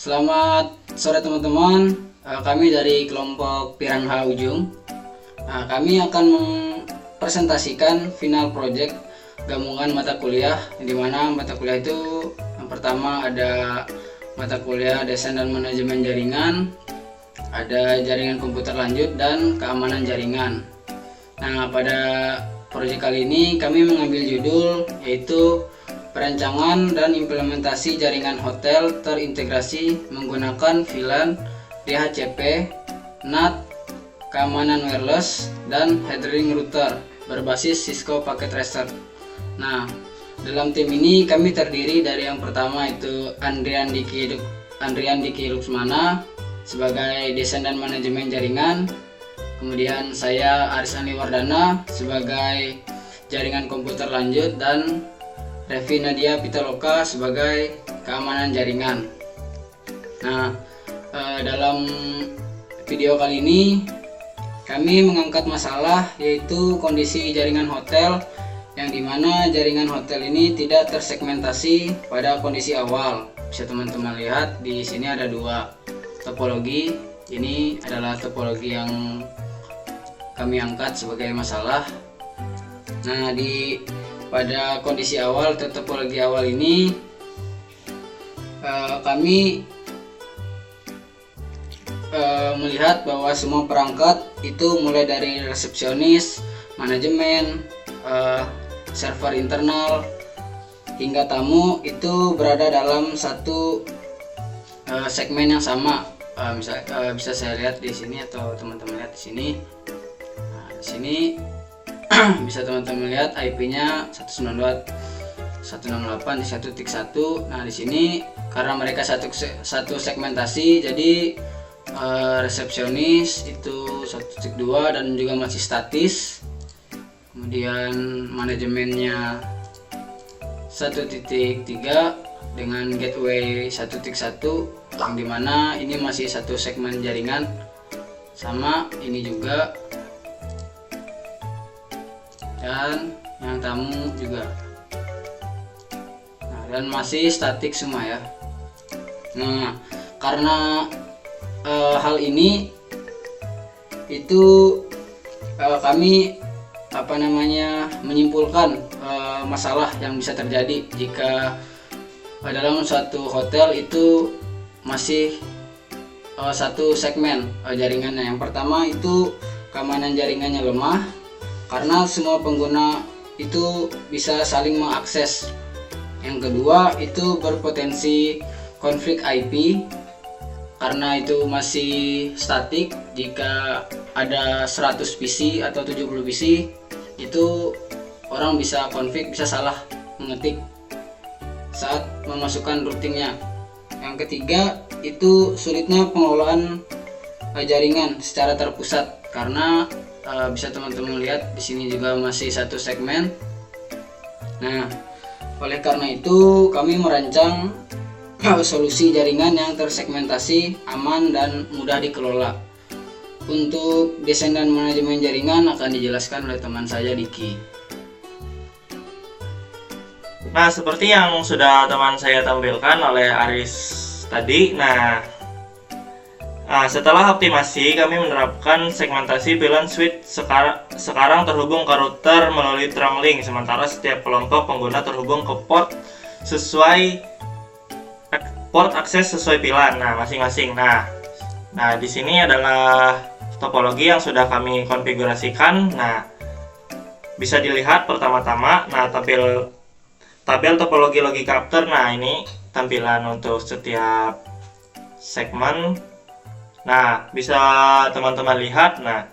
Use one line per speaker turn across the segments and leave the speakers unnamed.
Selamat sore teman-teman. Kami dari kelompok Piranha Ujung. Kami akan mempresentasikan final project gabungan mata kuliah, di mana mata kuliah itu yang pertama ada mata kuliah desain dan manajemen jaringan, ada jaringan komputer lanjut dan keamanan jaringan. Nah, pada proyek kali ini kami mengambil judul yaitu perancangan dan implementasi jaringan hotel terintegrasi menggunakan VLAN, DHCP, NAT, keamanan wireless, dan headering router berbasis Cisco Packet Tracer. Nah, dalam tim ini kami terdiri dari yang pertama itu Andrian Diki Luxmana sebagai desain dan manajemen jaringan. Kemudian saya Aris Ani Wardana sebagai jaringan komputer lanjut dan Revi Nadia Pitaloka sebagai keamanan jaringan. Nah, dalam video kali ini kami mengangkat masalah yaitu kondisi jaringan hotel, yang dimana jaringan hotel ini tidak tersegmentasi pada kondisi awal. Bisa teman-teman lihat di sini ada dua topologi. Ini adalah topologi yang kami angkat sebagai masalah. Nah, pada kondisi awal atau topologi awal ini kami melihat bahwa semua perangkat itu mulai dari resepsionis, manajemen, server internal hingga tamu itu berada dalam satu segmen yang sama. Bisa saya lihat di sini atau teman-teman lihat di sini. Nah, di sini bisa teman-teman lihat IP-nya 192.168 di 1.1. Nah, di sini karena mereka satu segmentasi, jadi resepsionis itu 1.2 dan juga masih statis. Kemudian manajemennya 1.3 dengan gateway 1.1, yang dimana ini masih satu segmen jaringan, sama ini juga, dan yang tamu juga. Nah, dan masih statik semua ya. Nah, karena hal ini itu kami menyimpulkan masalah yang bisa terjadi jika dalam suatu hotel itu masih satu segmen jaringannya. Yang pertama itu keamanan jaringannya lemah karena semua pengguna itu bisa saling mengakses. Yang kedua itu berpotensi konflik IP karena itu masih statik. Jika ada 100 PC atau 70 PC itu orang bisa konflik, bisa salah mengetik saat memasukkan routingnya. Yang ketiga itu sulitnya pengelolaan jaringan secara terpusat karena bisa teman-teman lihat di sini juga masih satu segmen. Nah, oleh karena itu kami merancang solusi jaringan yang tersegmentasi, aman dan mudah dikelola. Untuk desain dan manajemen jaringan akan dijelaskan oleh teman saya Diki.
Nah, seperti yang sudah teman saya tampilkan oleh Aris tadi. Nah, setelah optimasi, kami menerapkan segmentasi VLAN switch sekarang terhubung ke router melalui trunk link, sementara setiap kelompok pengguna terhubung ke port akses sesuai VLAN. Nah, masing-masing. Nah, di sini adalah topologi yang sudah kami konfigurasikan. Nah, bisa dilihat pertama-tama. Nah, tabel topologi logic capture. Nah, ini tampilan untuk setiap segmen. Nah, bisa teman-teman lihat. Nah,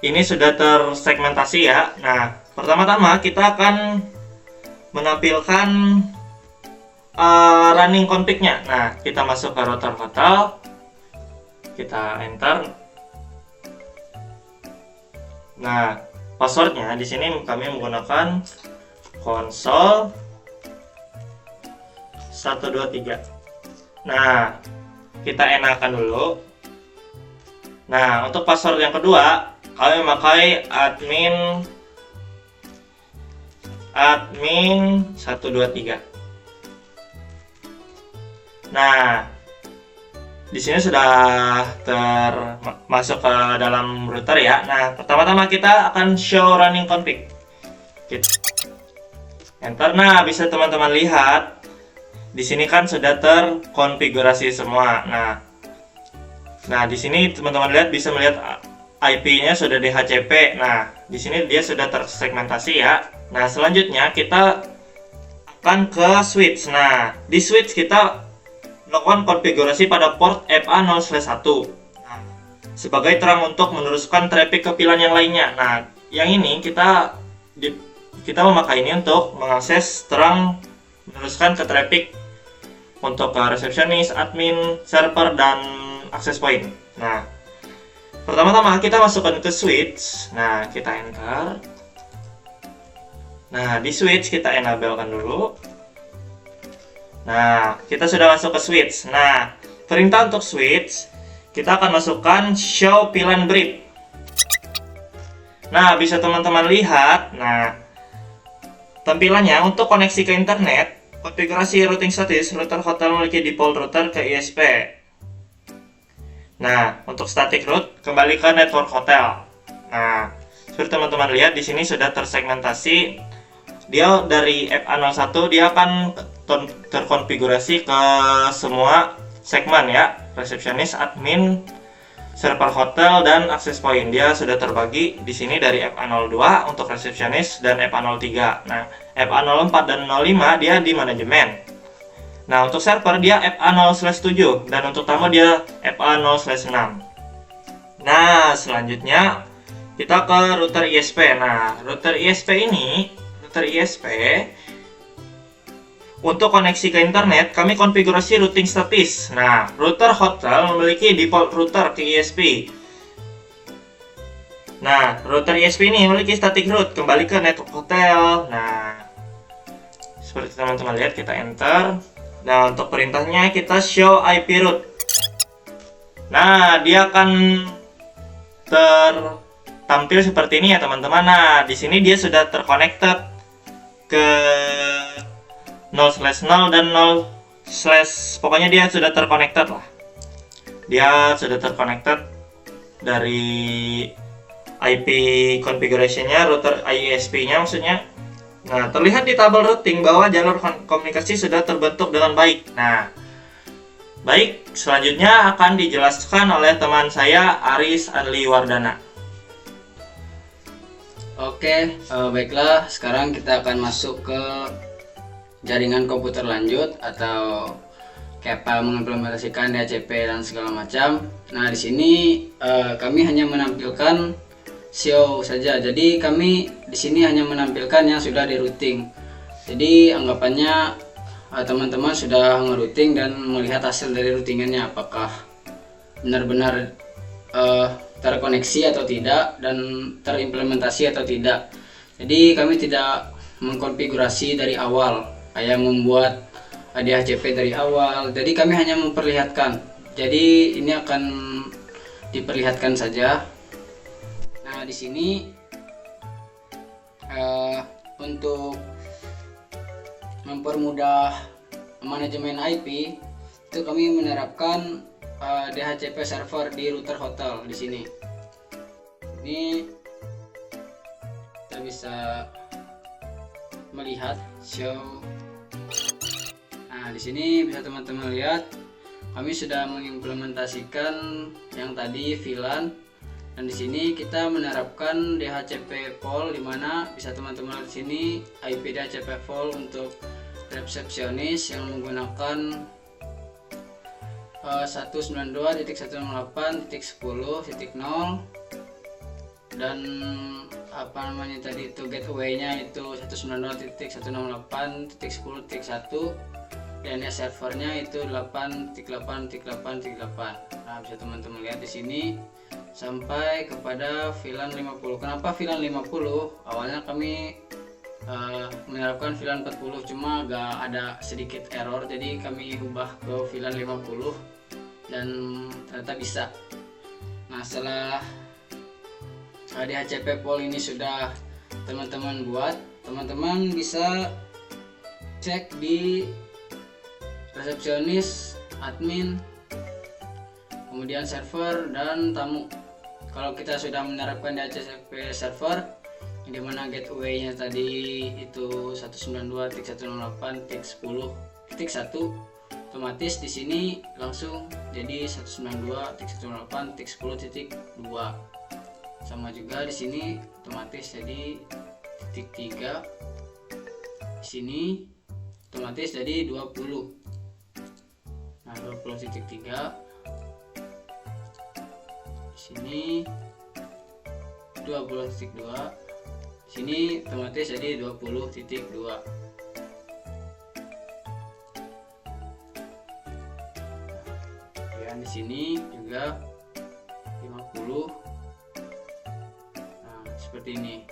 ini sudah tersegmentasi ya. Nah, pertama-tama kita akan menampilkan running config-nya. Nah, kita masuk ke router hotel, kita enter. Nah, passwordnya di sini kami menggunakan konsol 123. Nah, kita enakan dulu. Nah, untuk password yang kedua kami memakai admin 123. Nah, di sini sudah termasuk ke dalam router ya. Nah, pertama-tama kita akan show running config. Kita enter. Nah, bisa teman-teman lihat di sini kan sudah terkonfigurasi semua. Nah, di sini teman-teman lihat bisa melihat IP-nya sudah DHCP. Nah, di sini dia sudah tersegmentasi ya. Nah, selanjutnya kita akan ke switch. Nah, di switch kita melakukan konfigurasi pada port FA0/1. Nah, sebagai terang untuk meneruskan traffic ke VLAN yang lainnya. Nah, yang ini kita memakai ini untuk mengakses terang meneruskan ke traffic untuk ke resepsionis, admin, server, dan access point. Nah, pertama-tama kita masukkan ke switch. Nah, kita enter. Nah, di switch kita enablekan dulu. Nah, kita sudah masuk ke switch. Nah, perintah untuk switch kita akan masukkan show VLAN brief. Nah, bisa teman-teman lihat. Nah, tampilannya untuk koneksi ke internet, konfigurasi routing status, router hotel memiliki default router ke ISP. Nah, untuk static route kembali ke network hotel. Nah, seperti teman-teman lihat di sini sudah tersegmentasi. Dia dari FA01 dia akan terkonfigurasi ke semua segmen ya, resepsionis, admin, server hotel, dan access point. Dia sudah terbagi di sini dari FA02 untuk resepsionis dan FA03. Nah, FA04 dan 05 dia di manajemen. Nah, untuk server dia FA0/7 dan untuk tamu dia FA0/6. Nah, selanjutnya kita ke router ISP. Nah, router ISP untuk koneksi ke internet kami konfigurasi routing status. Nah, router hotel memiliki default router ke ISP. Nah, router ISP ini memiliki static route kembali ke network hotel. Nah, seperti teman-teman lihat, kita enter. Nah, untuk perintahnya kita show IP route. Nah, dia akan tertampil seperti ini ya teman-teman. Nah, di sini dia sudah terconnected ke 0/0 dan 0/ pokoknya dia sudah terconnected lah. Dia sudah terconnected dari IP configuration-nya, router ISP-nya maksudnya. Nah, terlihat di tabel routing bahwa jalur komunikasi sudah terbentuk dengan baik. Nah, baik, selanjutnya akan dijelaskan oleh teman saya Aris Adli Wardana.
Oke, baiklah. Sekarang kita akan masuk ke jaringan komputer lanjut atau KEPA mengimplementasikan DHCP dan segala macam. Nah, di sini kami hanya menampilkan show saja. Jadi kami di sini hanya menampilkan yang sudah di routing. Jadi anggapannya teman-teman sudah ngerouting dan melihat hasil dari routingannya apakah benar-benar terkoneksi atau tidak dan terimplementasi atau tidak. Jadi kami tidak mengkonfigurasi dari awal, kayak membuat DHCP dari awal. Jadi kami hanya memperlihatkan. Jadi ini akan diperlihatkan saja. Nah, di sini untuk mempermudah manajemen IP itu kami menerapkan DHCP server di router hotel di sini. Ini kita bisa melihat show. Nah, di sini bisa teman-teman lihat kami sudah mengimplementasikan yang tadi VLAN, dan di sini kita menerapkan DHCP POL, di mana bisa teman-teman lihat di sini IP DHCP POL untuk resepsionis yang menggunakan 192.168.10.0 dan apa namanya tadi itu gateway-nya itu 192.168.10.1 dan servernya itu 8.8.8.8. Nah, bisa teman-teman lihat di sini sampai kepada VLAN 50. Kenapa VLAN 50? Awalnya kami menerapkan VLAN 40, cuma agak ada sedikit error, jadi kami ubah ke VLAN 50 dan ternyata bisa. Nah, setelah DHCP POL ini sudah teman-teman buat, teman-teman bisa cek di resepsionis, admin, kemudian server dan tamu. Kalau kita sudah menerapkan DHCP server, di mana gateway-nya tadi itu 192.168.10.1, otomatis di sini langsung jadi 192.168.10.2. Sama juga di sini otomatis jadi titik 3. Di sini otomatis jadi 20. Nah, 20.3. Di sini 20.2. Sini otomatis jadi 20.2. Dan di sini juga 50. Nah, seperti ini.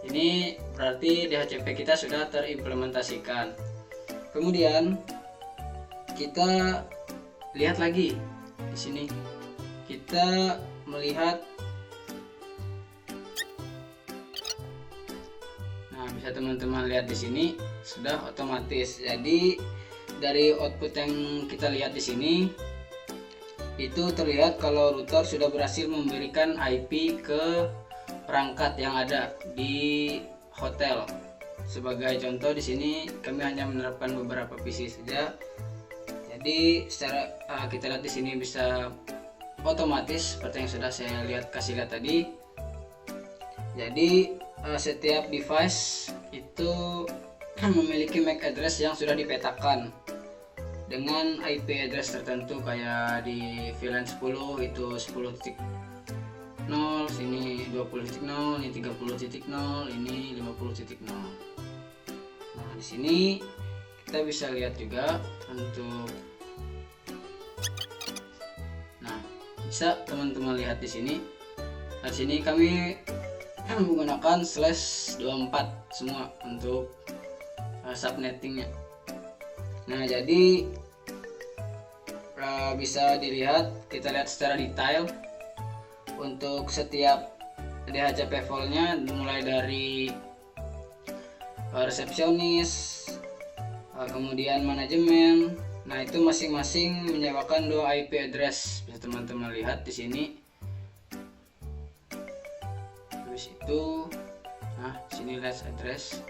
Ini berarti DHCP kita sudah terimplementasikan. Kemudian kita lihat lagi di sini. Kita melihat, nah bisa teman-teman lihat di sini sudah otomatis. Jadi dari output yang kita lihat di sini itu terlihat kalau router sudah berhasil memberikan IP ke perangkat yang ada di hotel. Sebagai contoh di sini kami hanya menerapkan beberapa PC saja. Jadi secara kita lihat di sini bisa otomatis seperti yang sudah saya kasih lihat tadi. Jadi setiap device itu memiliki MAC address yang sudah dipetakan dengan IP address tertentu, kayak di VLAN 10 itu 10.0, sini 20.0, ini 30.0, ini 50.0. Nah, di sini kita bisa lihat juga untuk, nah bisa teman-teman lihat di sini. Di sini kami menggunakan /24 semua untuk subnettingnya. Nah, jadi bisa dilihat, kita lihat secara detail untuk setiap DHCP voltnya, mulai dari resepsionis, kemudian manajemen. Nah, itu masing-masing menyewakan 2 IP address. Bisa teman-teman lihat di sini. Terus itu, nah sini last address.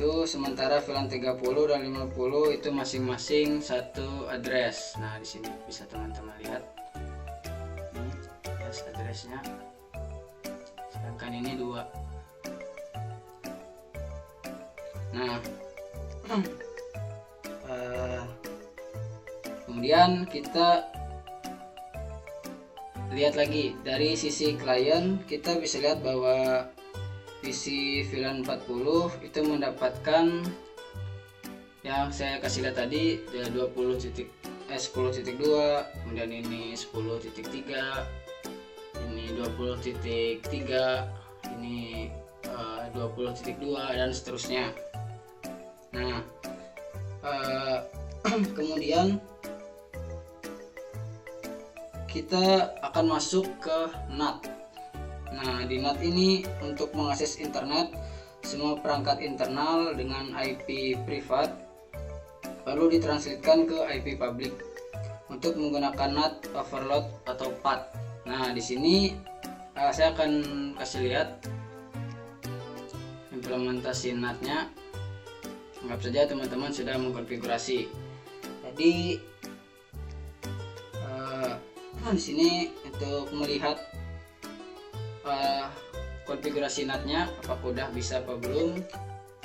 Itu sementara VLAN 30 dan 50 itu masing-masing 1 address. Nah, di sini bisa teman-teman lihat. Ini last addressnya. Sedangkan ini 2. Nah, kemudian kita lihat lagi dari sisi klien. Kita bisa lihat bahwa PC VLAN 40 itu mendapatkan yang saya kasih lihat tadi, 10.2, kemudian ini 10.3, ini 20.3, ini 20.2 dan seterusnya. Nah, kemudian kita akan masuk ke NAT. Nah, di NAT ini untuk mengakses internet, semua perangkat internal dengan IP privat perlu ditranslitkan ke IP public untuk menggunakan NAT overload atau PAT. Nah, di sini saya akan kasih lihat implementasi NAT-nya. Anggap saja teman-teman sudah mengkonfigurasi. Jadi di sini untuk melihat konfigurasi NAT-nya apakah udah bisa apa belum,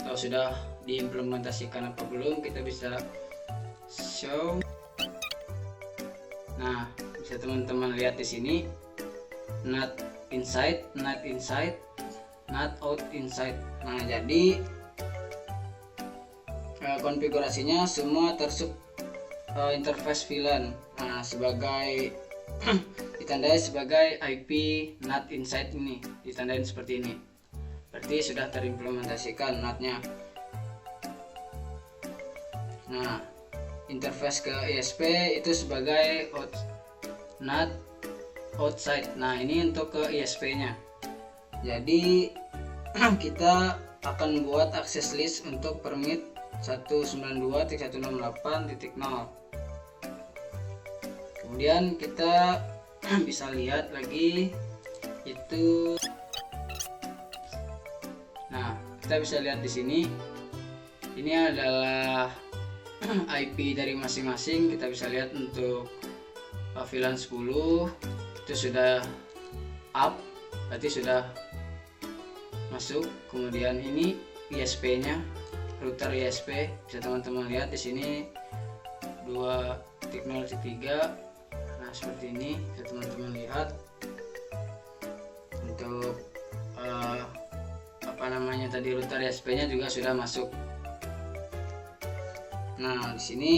atau sudah diimplementasikan apa belum, kita bisa show. Nah, bisa teman-teman lihat di sini NAT inside, NAT inside, NAT out inside. Nah, jadi konfigurasinya semua tersub interface VLAN. Nah, sebagai ditandai sebagai IP NAT inside ini, ditandain seperti ini. Berarti sudah terimplementasikan NAT-nya. Nah, interface ke ISP itu sebagai NAT outside. Nah, ini untuk ke ISP-nya. Jadi kita akan buat access list untuk permit 192.168.0. Kemudian kita bisa lihat lagi itu. Nah, kita bisa lihat di sini. Ini adalah IP dari masing-masing. Kita bisa lihat untuk VLAN 10 itu sudah up, berarti sudah masuk. Kemudian ini ISP-nya, router ISP, bisa teman-teman lihat di sini 2.0.3. Nah, seperti ini bisa teman-teman lihat. Untuk tadi router ISP-nya juga sudah masuk. Nah, di sini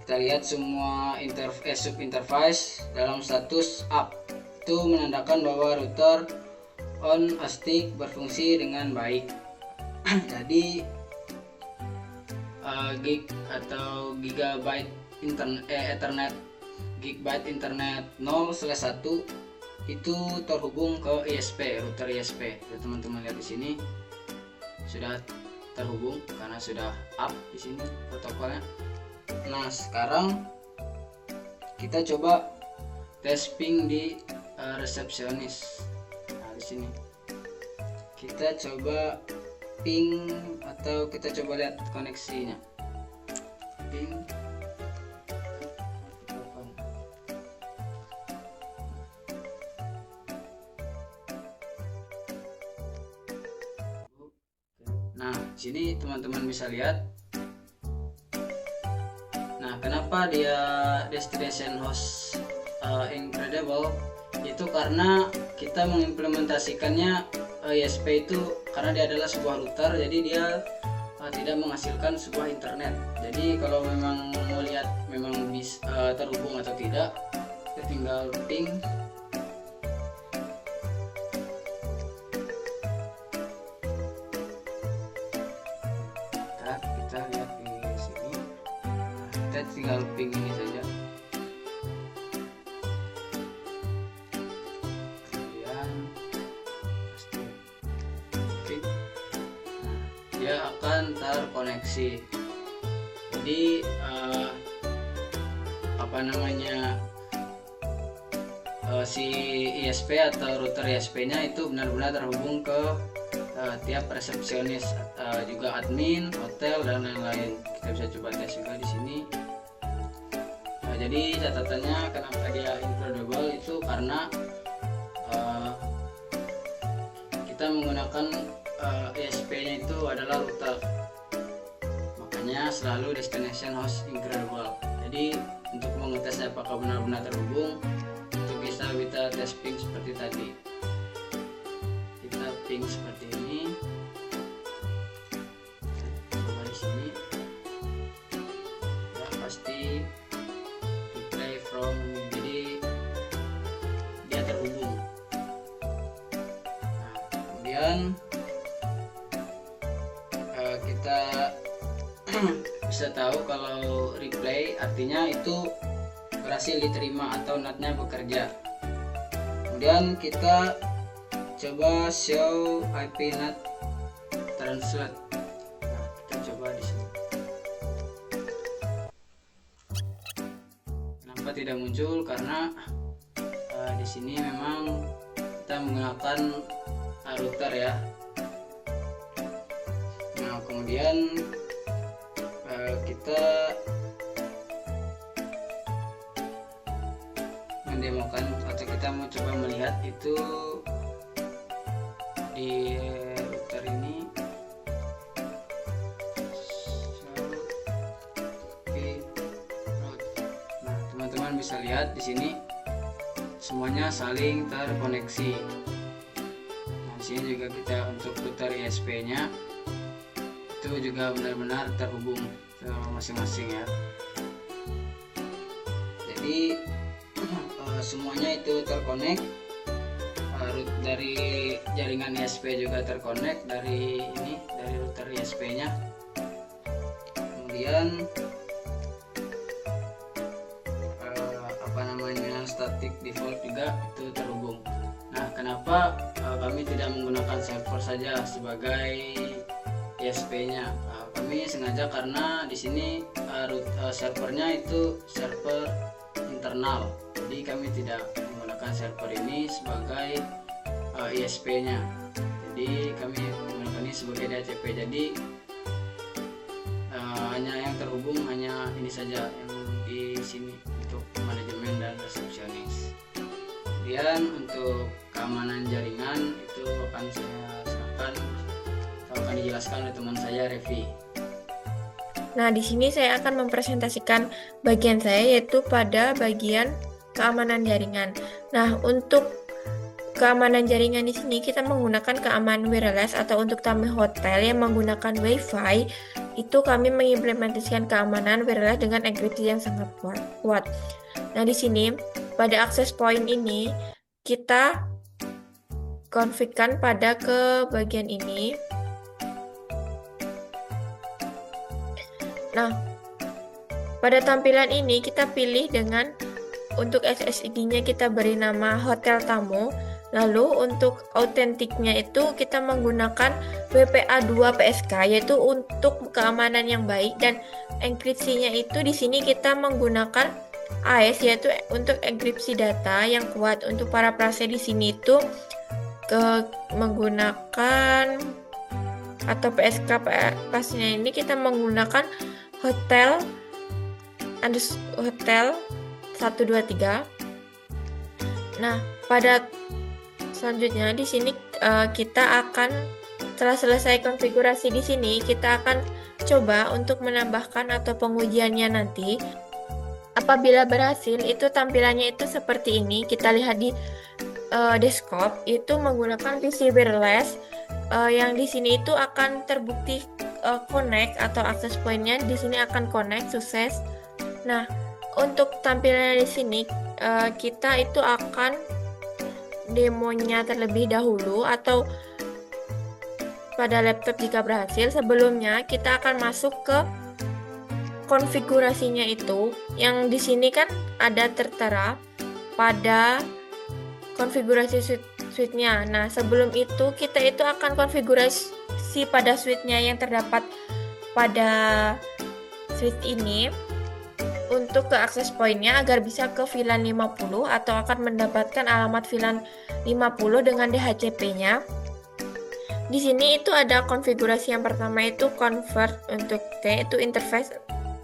kita lihat semua sub interface dalam status up. Itu menandakan bahwa router on ASTIC berfungsi dengan baik. Jadi gig atau gigabyte Ethernet gigabyte internet 0/1 itu terhubung ke ISP, router ISP. Teman-teman lihat di sini sudah terhubung karena sudah up di sini protokolnya. Nah, sekarang kita coba tes ping di resepsionis. Nah, di sini kita coba ping atau kita coba lihat koneksinya. Ping sini teman-teman bisa lihat. Nah, kenapa dia destination host incredible? Itu karena kita mengimplementasikannya ISP itu karena dia adalah sebuah router, jadi dia tidak menghasilkan sebuah internet. Jadi kalau memang mau lihat memang bisa terhubung atau tidak, kita tinggal ping. Kita lihat di sini, kita tinggal ping ini saja. Kemudian pasti ping, dia akan terkoneksi. Jadi si ISP atau router ISP-nya itu benar-benar terhubung ke tiap resepsionis, juga admin, hotel dan lain-lain. Kita bisa coba tes juga di sini. Nah, jadi catatannya kenapa dia incredible itu karena kita menggunakan ISP-nya itu adalah router, makanya selalu destination host incredible. Jadi untuk mengetes apakah benar-benar terhubung, itu bisa kita tes ping seperti tadi. Kita ping seperti ini. Coba di sini. Ya, pasti replay from, jadi dia terhubung. Nah, kemudian kita bisa tahu kalau replay artinya itu berhasil diterima atau NAT-nya bekerja. Kemudian kita coba show IP NAT translate. Nah, kita coba di sini. Kenapa tidak muncul? Karena di sini memang kita menggunakan router ya. Nah, kemudian kita mendemokan atau kita mau coba melihat itu di router ini. Nah, teman-teman bisa lihat di sini semuanya saling terkoneksi. Nah, di sini juga kita untuk router ISP-nya itu juga benar-benar terhubung ke masing-masing ya. Jadi semuanya itu terkonek, dari jaringan ISP juga terkonek dari router ISP-nya. Kemudian static default juga itu terhubung. Nah, kenapa kami tidak menggunakan server saja sebagai ISP-nya? Kami sengaja karena di sini servernya itu server internal. Jadi kami tidak menggunakan server ini sebagai ISP-nya. Jadi kami menggunakan ini sebagai DHCP. Jadi hanya yang terhubung hanya ini saja yang di sini untuk manajemen dan resepsionis. Kemudian untuk keamanan jaringan itu akan saya serahkan atau akan dijelaskan oleh teman saya Revi.
Nah, di sini saya akan mempresentasikan bagian saya, yaitu pada bagian keamanan jaringan. Nah, untuk keamanan jaringan di sini kita menggunakan keamanan wireless, atau untuk tamu hotel yang menggunakan WiFi, itu kami mengimplementasikan keamanan wireless dengan enkripsi yang sangat kuat. Nah, di sini pada access point ini kita konfigkan pada ke bagian ini. Nah, pada tampilan ini kita pilih dengan untuk SSID-nya kita beri nama hotel tamu. Lalu untuk autentiknya itu kita menggunakan WPA2 PSK, yaitu untuk keamanan yang baik, dan enkripsinya itu di sini kita menggunakan AES, yaitu untuk enkripsi data yang kuat. Untuk para prase di sini itu menggunakan atau PSK pasnya ini kita menggunakan hotel 123. Nah, pada selanjutnya di sini kita akan, setelah selesai konfigurasi di sini, kita akan coba untuk menambahkan atau pengujiannya nanti. Apabila berhasil, itu tampilannya itu seperti ini. Kita lihat di desktop itu menggunakan PC wireless yang di sini itu akan terbukti connect atau access point-nya di sini akan connect sukses. Nah, untuk tampilannya di sini kita itu akan demonya terlebih dahulu, atau pada laptop jika berhasil. Sebelumnya kita akan masuk ke konfigurasinya itu, yang di sini kan ada tertera pada konfigurasi suite-nya. Nah, sebelum itu kita itu akan konfigurasi pada suite-nya yang terdapat pada suite ini untuk ke access point-nya agar bisa ke VLAN 50 atau akan mendapatkan alamat VLAN 50 dengan DHCP-nya. Di sini itu ada konfigurasi yang pertama itu convert untuk itu interface,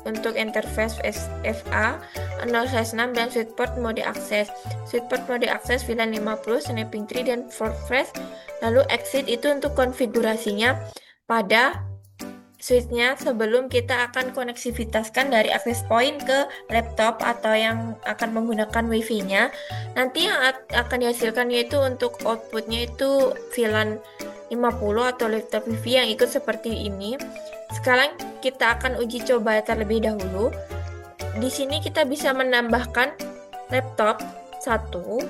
untuk interface FA 0/6 dan switch port mode access. Switch port mode access VLAN 50, snapping tree dan forfresh. Lalu exit itu untuk konfigurasinya pada switch-nya sebelum kita akan koneksivitaskan dari access point ke laptop atau yang akan menggunakan wifi-nya. Nanti yang akan dihasilkan yaitu untuk output-nya itu VLAN 50 atau laptop wifi yang ikut seperti ini. Sekarang kita akan uji coba terlebih dahulu. Di sini kita bisa menambahkan laptop 1.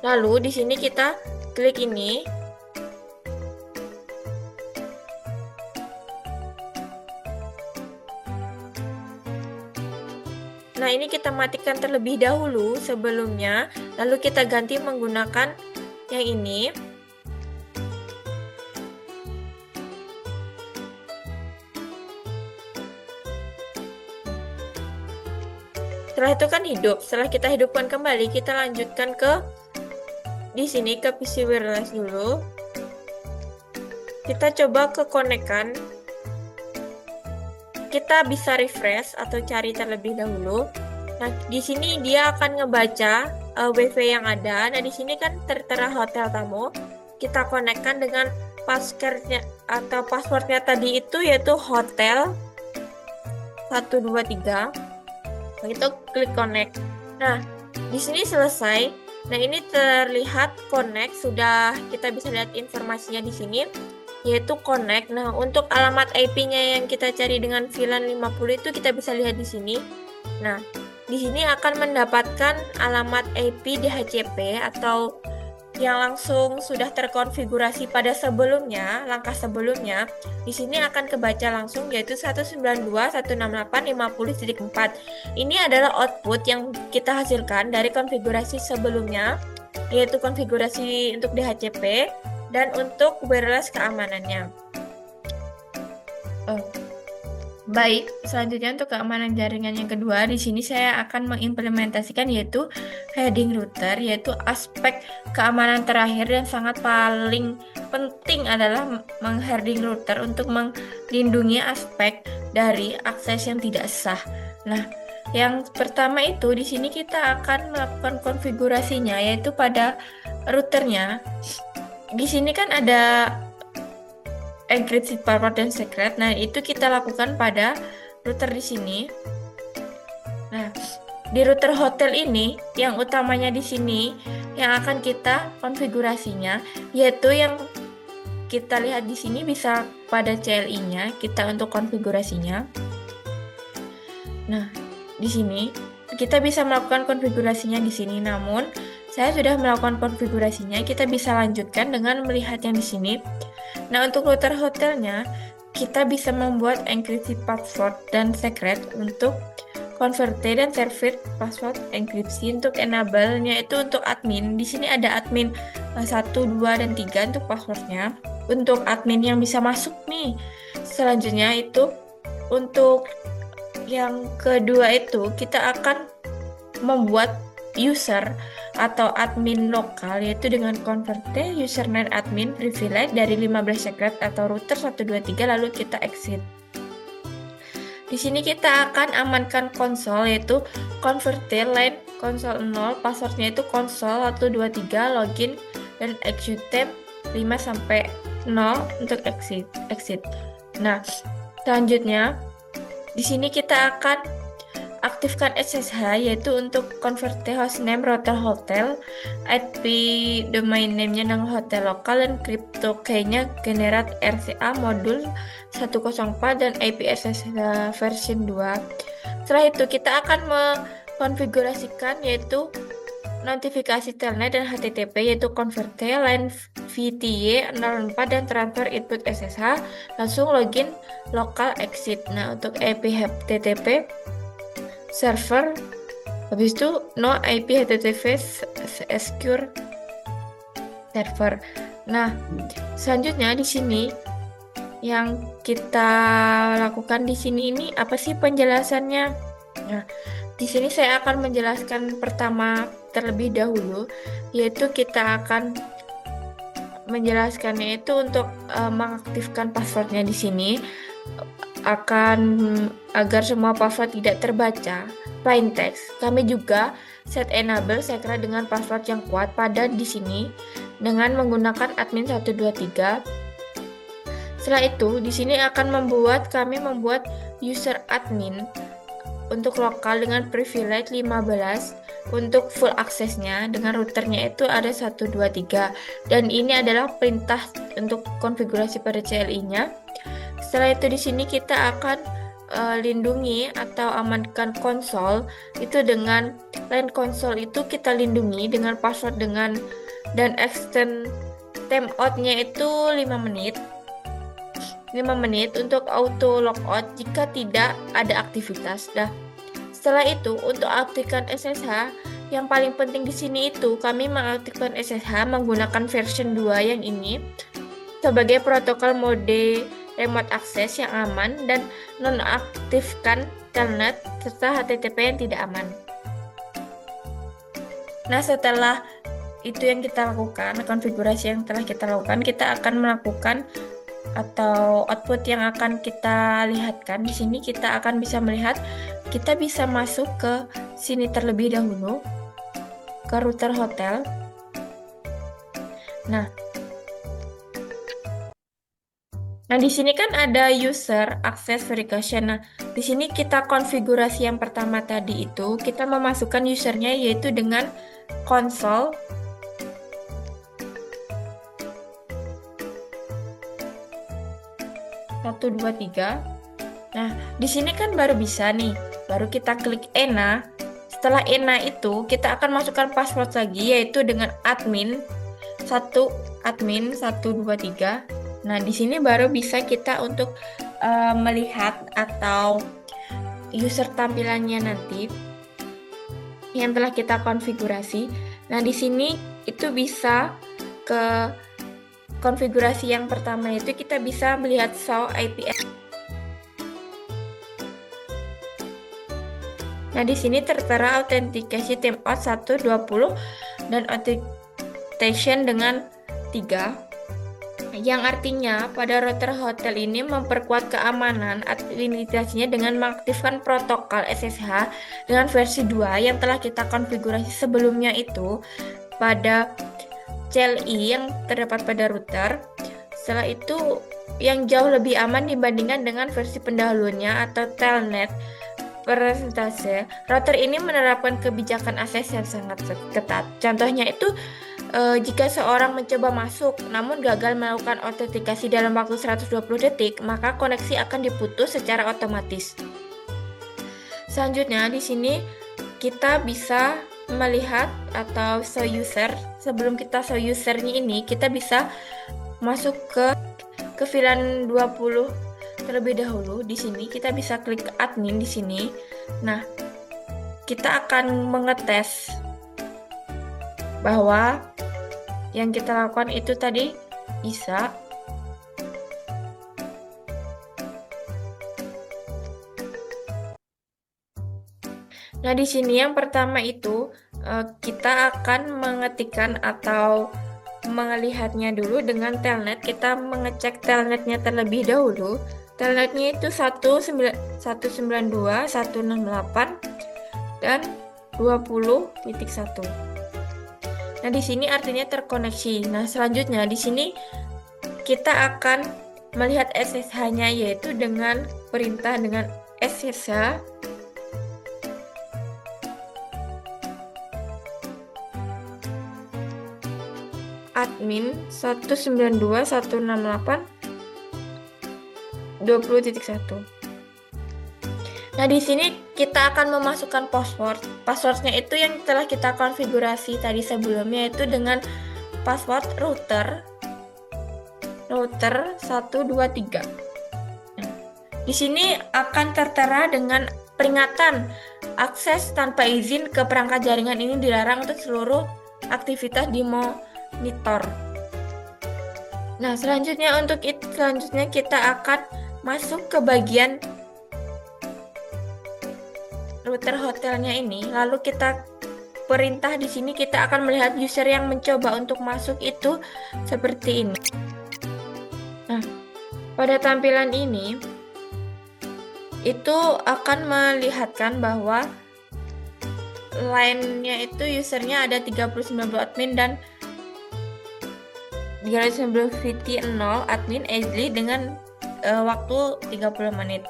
Lalu di sini kita klik ini. Nah, ini kita matikan terlebih dahulu sebelumnya, lalu kita ganti menggunakan yang ini. Setelah itu kan hidup. Setelah kita hidupkan kembali, kita lanjutkan ke di sini ke PC wireless dulu. Kita coba ke konekkan. Kita bisa refresh atau cari terlebih dahulu. Nah, di sini dia akan ngebaca WiFi yang ada. Nah, di sini kan tertera hotel tamu. Kita konekkan dengan passwordnya atau passwordnya tadi itu yaitu hotel 123. Nah, itu klik connect. Nah, di sini selesai. Nah, ini terlihat connect, sudah kita bisa lihat informasinya di sini yaitu connect. Nah, untuk alamat IP-nya yang kita cari dengan VLAN 50 itu kita bisa lihat di sini. Nah, di sini akan mendapatkan alamat IP DHCP atau yang langsung sudah terkonfigurasi pada sebelumnya, langkah sebelumnya. Di sini akan kebaca langsung yaitu 192.168.50/4. Ini adalah output yang kita hasilkan dari konfigurasi sebelumnya, yaitu konfigurasi untuk DHCP dan untuk wireless keamanannya. Baik, selanjutnya untuk keamanan jaringan yang kedua, di sini saya akan mengimplementasikan yaitu heading router, yaitu aspek keamanan terakhir dan sangat paling penting adalah mengheading router untuk melindungi aspek dari akses yang tidak sah. Nah, yang pertama itu di sini kita akan melakukan konfigurasinya yaitu pada routernya. Di sini kan ada encrypted password dan secret. Nah, itu kita lakukan pada router di sini. Nah, di router hotel ini yang utamanya di sini yang akan kita konfigurasinya yaitu yang kita lihat di sini bisa pada CLI-nya kita untuk konfigurasinya. Nah, di sini kita bisa melakukan konfigurasinya di sini. Namun, saya sudah melakukan konfigurasinya. Kita bisa lanjutkan dengan melihat yang di sini. Nah, untuk router hotelnya, kita bisa membuat enkripsi password dan secret untuk converte dan service password enkripsi untuk enable-nya itu untuk admin. Di sini ada admin 1, 2, dan 3 untuk passwordnya. Untuk admin yang bisa masuk nih. Selanjutnya itu untuk yang kedua itu kita akan membuat user atau admin lokal yaitu dengan converte username admin privilege dari 15 secret atau router 123 lalu kita exit. Di sini kita akan amankan konsol yaitu converte line konsol 0, passwordnya itu konsol 123 login dan exit tab 5 sampai 0 untuk exit. Nah, selanjutnya di sini kita akan aktifkan SSH yaitu untuk converte hostname router hotel, IP domain name-nya dengan hotel lokal dan crypto key-nya generate RCA modul 104 dan IP SSH version 2. Setelah itu kita akan mengkonfigurasikan yaitu notifikasi telnet dan HTTP yaitu converte line VTY 04 dan transfer input SSH langsung login lokal exit. Nah, untuk IP HTTP server, habis itu no IP HTTP secure server. Nah, selanjutnya di sini yang kita lakukan di sini ini apa sih penjelasannya? Nah, di sini saya akan menjelaskan pertama terlebih dahulu, yaitu kita akan menjelaskannya itu untuk mengaktifkan passwordnya di sini akan agar semua password tidak terbaca plain text. Kami juga set enable secret dengan password yang kuat pada di sini dengan menggunakan admin 123. Setelah itu di sini akan kami membuat user admin untuk lokal dengan privilege 15 untuk full aksesnya dengan routernya itu ada 123 dan ini adalah perintah untuk konfigurasi pada CLI-nya. Setelah itu di sini kita akan lindungi atau amankan konsol itu dengan line konsol itu kita lindungi dengan password dan extend timeout-nya itu 5 menit untuk auto logout jika tidak ada aktivitas. Setelah itu untuk aktifkan SSH yang paling penting di sini itu kami mengaktifkan SSH menggunakan version 2 yang ini sebagai protokol mode remote access yang aman dan nonaktifkan telnet serta HTTP yang tidak aman. Nah, setelah itu yang kita lakukan, konfigurasi yang telah kita lakukan, kita akan melakukan atau output yang akan kita lihatkan. Di sini kita akan bisa melihat kita bisa masuk ke sini terlebih dahulu ke router hotel. Nah, di sini kan ada user access verification. Nah, di sini kita konfigurasi yang pertama tadi itu kita memasukkan usernya yaitu dengan konsol satu dua tiga. Nah, di sini kan baru bisa nih, baru kita klik ENA. Setelah ENA itu kita akan masukkan password lagi yaitu dengan admin 123. Nah, di sini baru bisa kita untuk melihat atau user tampilannya nanti yang telah kita konfigurasi. Nah, di sini itu bisa ke konfigurasi yang pertama itu kita bisa melihat show IP Nah, di sini tertera authentication timeout 1, 20 dan authentication dengan 3. Yang artinya pada router hotel ini memperkuat keamanan administrasinya dengan mengaktifkan protokol SSH dengan versi 2 yang telah kita konfigurasi sebelumnya itu pada CLI yang terdapat pada router. Setelah itu yang jauh lebih aman dibandingkan dengan versi pendahulunya atau telnet persentase. Router ini menerapkan kebijakan akses yang sangat ketat. Contohnya itu jika seorang mencoba masuk namun gagal melakukan autentikasi dalam waktu 120 detik, maka koneksi akan diputus secara otomatis. Selanjutnya di sini kita bisa melihat atau show user. Sebelum kita show usernya ini, kita bisa masuk ke VLAN 20 terlebih dahulu. Di sini kita bisa klik admin di sini. Nah, kita akan mengetes bahwa yang kita lakukan itu tadi bisa. Nah, di sini yang pertama itu kita akan mengetikkan atau melihatnya dulu dengan telnet. Kita mengecek telnetnya terlebih dahulu. Telnetnya itu 192.168 dan 20.1. Nah, di sini artinya terkoneksi. Nah, selanjutnya di sini kita akan melihat SSH-nya, yaitu dengan perintah dengan SSH admin 192.168.20.1. Nah, di sini kita akan memasukkan password. Passwordnya itu yang telah kita konfigurasi tadi sebelumnya, yaitu dengan password router 123. Nah, di sini akan tertera dengan peringatan akses tanpa izin ke perangkat jaringan ini dilarang untuk seluruh aktivitas di monitor. Nah, selanjutnya kita akan masuk ke bagian router hotelnya ini, lalu kita perintah di sini. Kita akan melihat user yang mencoba untuk masuk itu seperti ini. Nah, pada tampilan ini itu akan melihatkan bahwa line-nya itu usernya ada 39 admin dan 390 VT 0 admin Ashley dengan waktu 30 menit.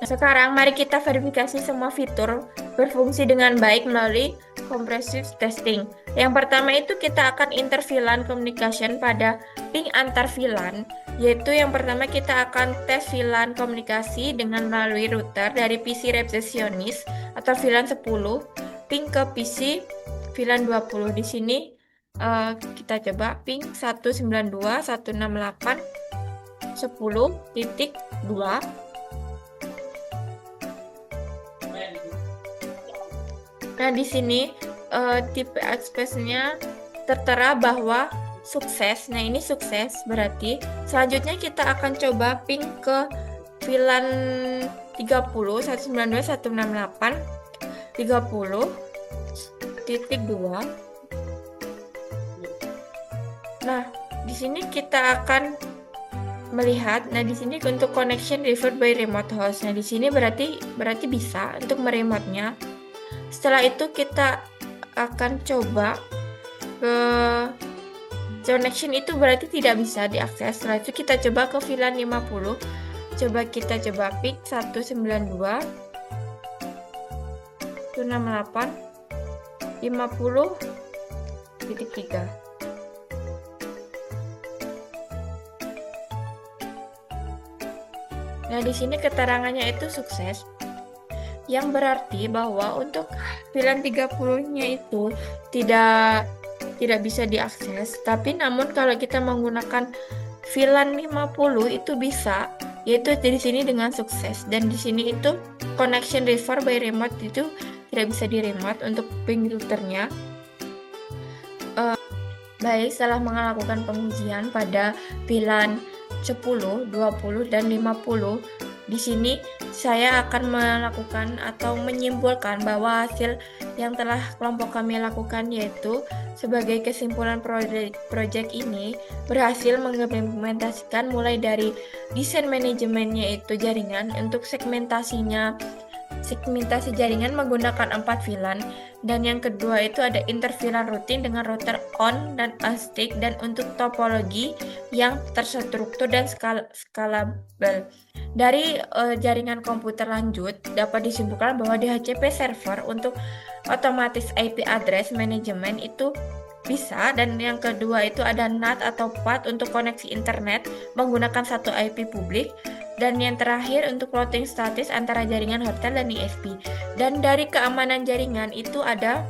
Nah, sekarang mari kita verifikasi semua fitur berfungsi dengan baik melalui comprehensive testing. Yang pertama itu kita akan inter VLAN communication pada ping antar VLAN, yaitu yang pertama kita akan tes VLAN komunikasi dengan melalui router dari PC resepsionis atau VLAN 10 ping ke PC VLAN 20. Di sini kita coba ping 192.168.10.2. Nah, di sini tipe express-nya tertera bahwa sukses. Nah, ini sukses berarti. Selanjutnya kita akan coba ping ke VLAN 30 192.168.30.2. Nah, di sini kita akan melihat. Nah, di sini untuk connection referred by remote host. Nah, di sini berarti bisa untuk meremote-nya. Setelah itu kita akan coba ke connection itu berarti tidak bisa diakses. Setelah itu kita coba ke VLAN 50. Kita coba ping 192.168.50.3. Nah, di sini keterangannya itu sukses, yang berarti bahwa untuk VLAN 30-nya itu tidak bisa diakses. Tapi namun kalau kita menggunakan VLAN 50 itu bisa, yaitu di sini dengan sukses. Dan di sini itu connection refer by remote itu tidak bisa di remote untuk ping routernya. Baik, setelah melakukan pengujian pada VLAN 10, 20, dan 50 Di sini saya akan melakukan atau menyimpulkan bahwa hasil yang telah kelompok kami lakukan yaitu sebagai kesimpulan proyek ini berhasil mengimplementasikan mulai dari desain manajemennya itu jaringan untuk segmentasi jaringan menggunakan 4 VLAN, dan yang kedua itu ada interVLAN rutin dengan router on dan unstick, dan untuk topologi yang terstruktur dan scalable. Dari jaringan komputer lanjut dapat disimpulkan bahwa DHCP server untuk otomatis IP address management itu bisa, dan yang kedua itu ada NAT atau PAT untuk koneksi internet menggunakan satu IP publik, dan yang terakhir untuk routing status antara jaringan hotel dan ISP. Dan dari keamanan jaringan itu ada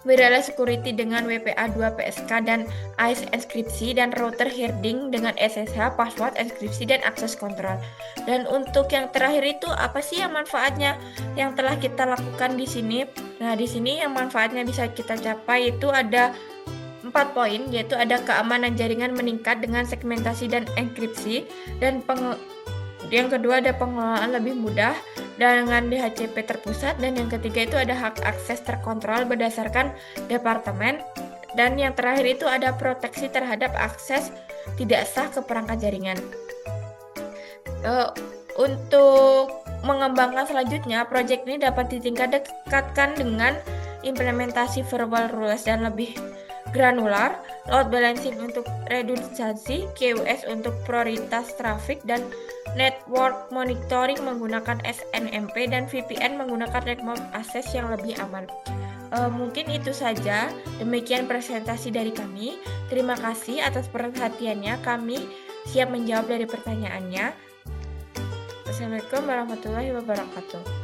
wireless security dengan WPA2 PSK dan AES enkripsi, dan router herding dengan SSH, password enkripsi, dan akses kontrol. Dan untuk yang terakhir itu apa sih yang manfaatnya yang telah kita lakukan di sini? Nah, di sini yang manfaatnya bisa kita capai itu ada 4 poin, yaitu ada keamanan jaringan meningkat dengan segmentasi dan enkripsi, dan yang kedua ada pengelolaan lebih mudah dengan DHCP terpusat, dan yang ketiga itu ada hak akses terkontrol berdasarkan departemen, dan yang terakhir itu ada proteksi terhadap akses tidak sah ke perangkat jaringan. Untuk mengembangkan selanjutnya, proyek ini dapat ditingkatkan dengan implementasi verbal rules dan lebih granular, load balancing untuk redundansi, QoS untuk prioritas trafik, dan network monitoring menggunakan SNMP, dan VPN menggunakan remote access yang lebih aman. Mungkin itu saja, demikian presentasi dari kami. Terima kasih atas perhatiannya, kami siap menjawab dari pertanyaannya. Assalamualaikum warahmatullahi wabarakatuh.